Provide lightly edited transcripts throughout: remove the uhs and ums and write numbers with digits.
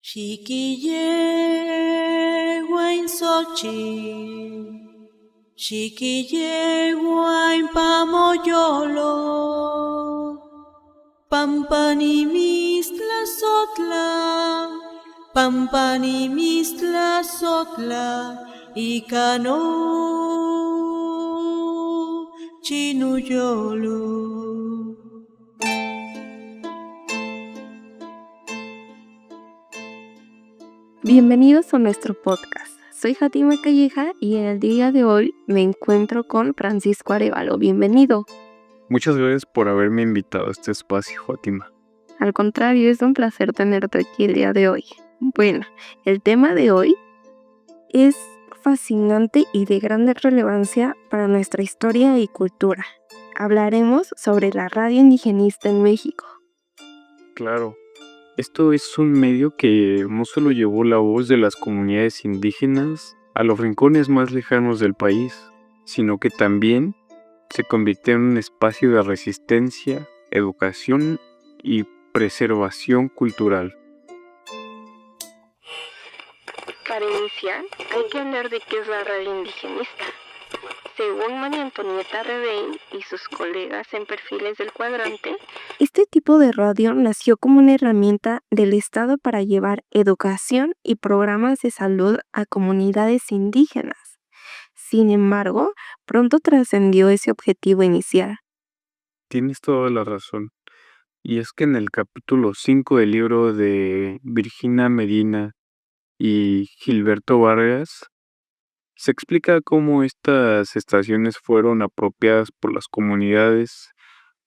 Shikiye wain sochi, shikiye wain pamoyolo, pampani mistla sotla, ikano chinuyolo. Bienvenidos a nuestro podcast. Soy Fátima Calleja y en el día de hoy me encuentro con Francisco Arévalo. Bienvenido. Muchas gracias por haberme invitado a este espacio, Fátima. Al contrario, es un placer tenerte aquí el día de hoy. Bueno, el tema de hoy es fascinante y de gran relevancia para nuestra historia y cultura. Hablaremos sobre la radio indigenista en México. Claro, esto es un medio que no solo llevó la voz de las comunidades indígenas a los rincones más lejanos del país, sino que también se convirtió en un espacio de resistencia, educación y preservación cultural. Para iniciar, hay que hablar de qué es la radio indigenista. Según María Antonieta Rebey y sus colegas en Perfiles del Cuadrante, este tipo de radio nació como una herramienta del Estado para llevar educación y programas de salud a comunidades indígenas. Sin embargo, pronto trascendió ese objetivo inicial. Tienes toda la razón. Y es que en el capítulo 5 del libro de Virginia Medina y Gilberto Vargas, se explica cómo estas estaciones fueron apropiadas por las comunidades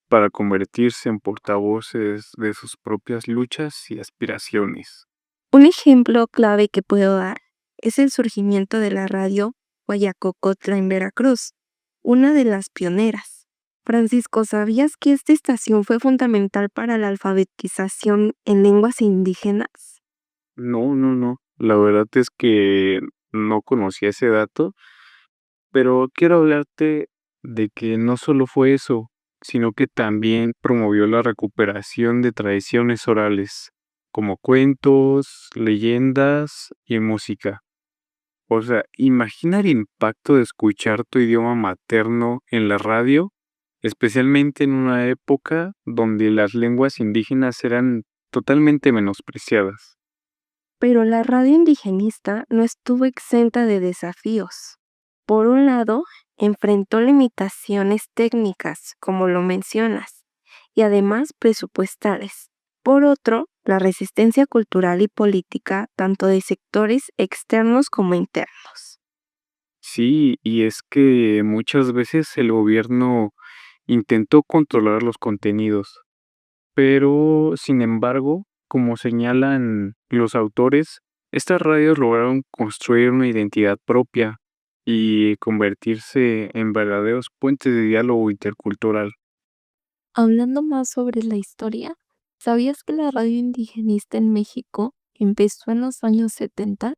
para convertirse en portavoces de sus propias luchas y aspiraciones. Un ejemplo clave que puedo dar es el surgimiento de la radio Guayacocotla en Veracruz, una de las pioneras. Francisco, ¿sabías que esta estación fue fundamental para la alfabetización en lenguas indígenas? No. La verdad es que no conocía ese dato, pero quiero hablarte de que no solo fue eso, sino que también promovió la recuperación de tradiciones orales, como cuentos, leyendas y música. O sea, imagina el impacto de escuchar tu idioma materno en la radio, especialmente en una época donde las lenguas indígenas eran totalmente menospreciadas. Pero la radio indigenista no estuvo exenta de desafíos. Por un lado, enfrentó limitaciones técnicas, como lo mencionas, y además presupuestales. Por otro, la resistencia cultural y política, tanto de sectores externos como internos. Sí, y es que muchas veces el gobierno intentó controlar los contenidos, pero sin embargo, como señalan los autores, estas radios lograron construir una identidad propia y convertirse en verdaderos puentes de diálogo intercultural. Hablando más sobre la historia, ¿sabías que la radio indigenista en México empezó en los años 70?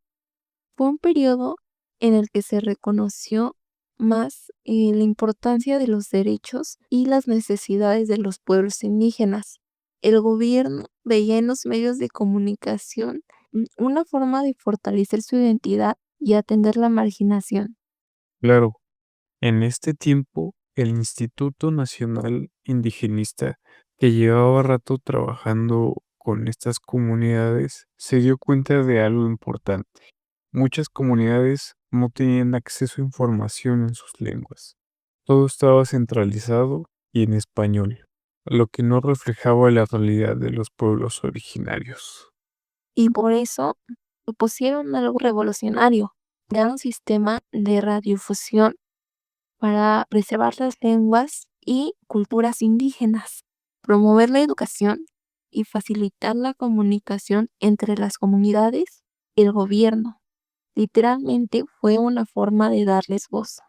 Fue un periodo en el que se reconoció más la importancia de los derechos y las necesidades de los pueblos indígenas. El gobierno veía en los medios de comunicación una forma de fortalecer su identidad y atender la marginación. Claro, en este tiempo, el Instituto Nacional Indigenista, que llevaba rato trabajando con estas comunidades, se dio cuenta de algo importante. Muchas comunidades no tenían acceso a información en sus lenguas. Todo estaba centralizado y en español, lo que no reflejaba la realidad de los pueblos originarios. Y por eso propusieron algo revolucionario, crear un sistema de radiofusión para preservar las lenguas y culturas indígenas, promover la educación y facilitar la comunicación entre las comunidades y el gobierno. Literalmente fue una forma de darles voz.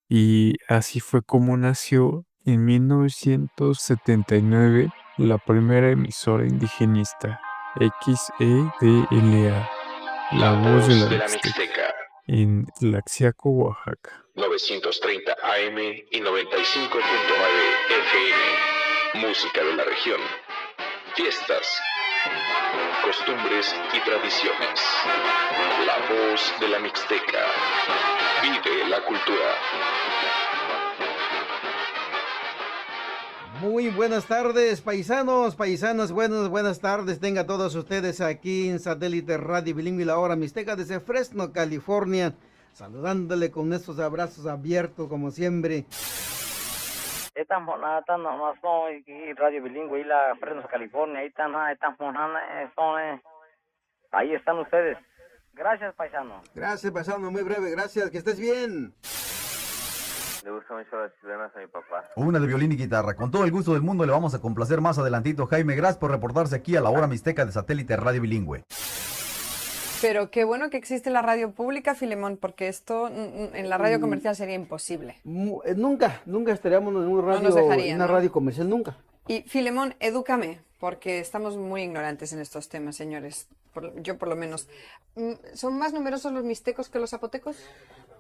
Y así fue como nació en 1979 la primera emisora indigenista, XEDLA, La Voz de la Mixteca, en Tlaxiaco, Oaxaca. 930 AM y 95.9 FM. Música de la región. Fiestas, costumbres y tradiciones. La voz de la Mixteca. Vive la cultura. Muy buenas tardes, paisanos, paisanas, buenas tardes. Tengan todos ustedes aquí en Satélite Radio Bilingüe La Hora Mixteca desde Fresno, California. Saludándole con estos abrazos abiertos como siempre. Están nomás y Radio Bilingüe y la Fresno, California. Ahí están ustedes. Gracias, paisano. Gracias, paisano, muy breve, gracias, que estés bien. Le gusta mucho las chilenas a mi papá. Una de violín y guitarra. Con todo el gusto del mundo le vamos a complacer más adelantito. Jaime, gracias por reportarse aquí a La Hora Mixteca de Satélite Radio Bilingüe. Pero qué bueno que existe la radio pública, Filemón, porque esto en la radio comercial sería imposible. Nunca estaríamos en una radio, No nos dejarían, una ¿no? radio comercial, nunca. Y Filemón, edúcame, porque estamos muy ignorantes en estos temas, señores. Yo por lo menos. ¿Son más numerosos los mixtecos que los zapotecos?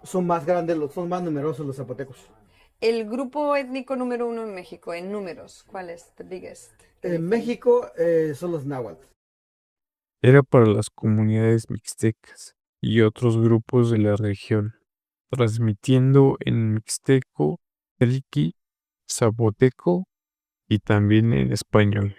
Son más grandes, son más numerosos los zapotecos. El grupo étnico número 1 en México, en números, ¿cuál es? The biggest. En México son los náhuatl. Era para las comunidades mixtecas y otros grupos de la región, transmitiendo en mixteco, triqui, zapoteco y también en español.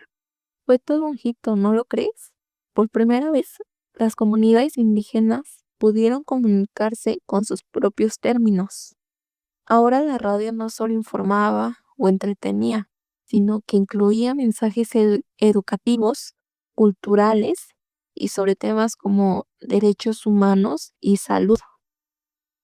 Fue todo un hito, ¿no lo crees? Por primera vez, las comunidades indígenas pudieron comunicarse con sus propios términos. Ahora la radio no solo informaba o entretenía, sino que incluía mensajes educativos, culturales y sobre temas como derechos humanos y salud.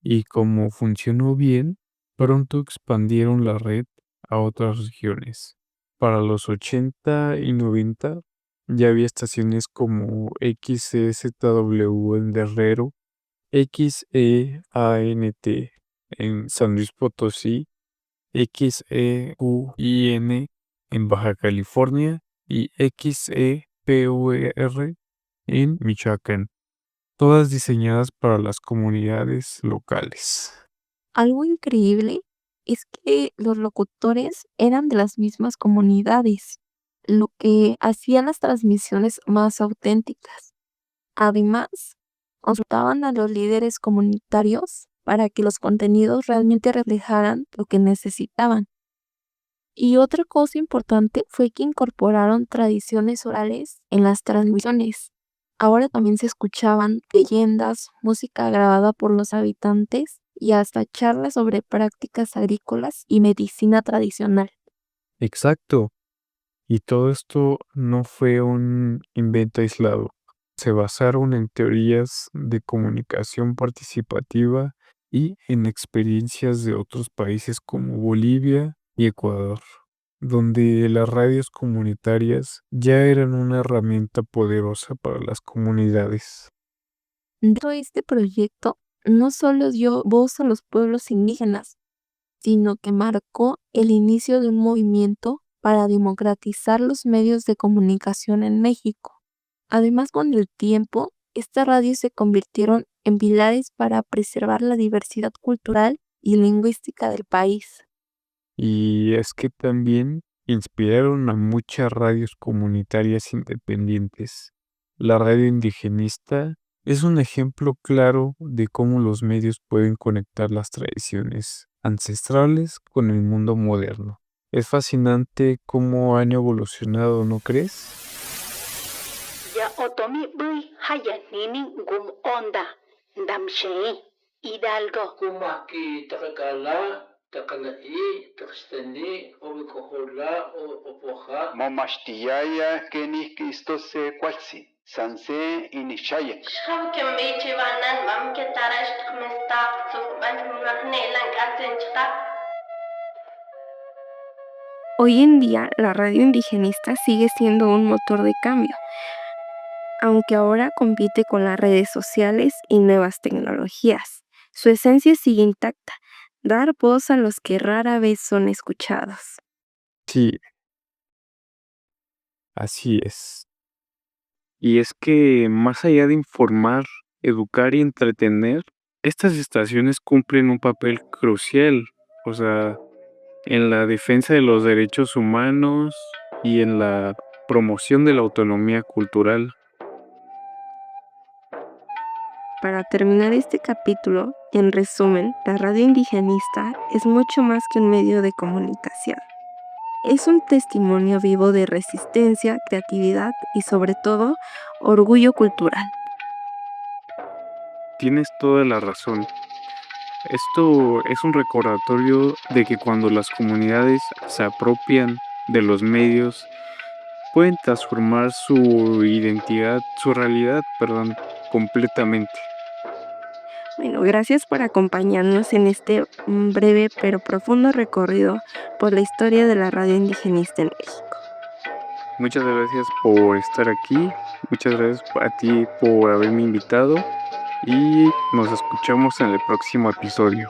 Y como funcionó bien, pronto expandieron la red a otras regiones. Para los 80 y 90 ya había estaciones como XCZW en Guerrero, XEANT en San Luis Potosí, XEQIN en Baja California y XEPUR en Michoacán, todas diseñadas para las comunidades locales. Algo increíble es que los locutores eran de las mismas comunidades, lo que hacía las transmisiones más auténticas. Además, consultaban a los líderes comunitarios para que los contenidos realmente reflejaran lo que necesitaban. Y otra cosa importante fue que incorporaron tradiciones orales en las transmisiones. Ahora también se escuchaban leyendas, música grabada por los habitantes y hasta charlas sobre prácticas agrícolas y medicina tradicional. Exacto. Y todo esto no fue un invento aislado. Se basaron en teorías de comunicación participativa y en experiencias de otros países como Bolivia y Ecuador, donde las radios comunitarias ya eran una herramienta poderosa para las comunidades. Dentro de este proyecto no solo dio voz a los pueblos indígenas, sino que marcó el inicio de un movimiento para democratizar los medios de comunicación en México. Además, con el tiempo, estas radios se convirtieron en pilares para preservar la diversidad cultural y lingüística del país. Y es que también inspiraron a muchas radios comunitarias independientes. La radio indigenista es un ejemplo claro de cómo los medios pueden conectar las tradiciones ancestrales con el mundo moderno. Es fascinante cómo han evolucionado, ¿no crees? Ya otomi bui haya nini gum onda damshei Hidalgo. Kumaki takakala, takalai, takstani, obikohola, opoja. Momashtiyaya keni Cristo se cualsi, sanse inishaya. Shkam ke meche vanan mam ke tarash kmestap su ban mahne lang asenchta. Hoy en día, la radio indigenista sigue siendo un motor de cambio, aunque ahora compite con las redes sociales y nuevas tecnologías. Su esencia sigue intacta, dar voz a los que rara vez son escuchados. Sí, así es. Y es que más allá de informar, educar y entretener, estas estaciones cumplen un papel crucial, en la defensa de los derechos humanos y en la promoción de la autonomía cultural. Para terminar este capítulo, en resumen, la radio indigenista es mucho más que un medio de comunicación. Es un testimonio vivo de resistencia, creatividad y sobre todo, orgullo cultural. Tienes toda la razón. Esto es un recordatorio de que cuando las comunidades se apropian de los medios, pueden transformar su identidad, su realidad, completamente. Bueno, gracias por acompañarnos en este breve pero profundo recorrido por la historia de la radio indigenista en México. Muchas gracias por estar aquí, muchas gracias a ti por haberme invitado y nos escuchamos en el próximo episodio.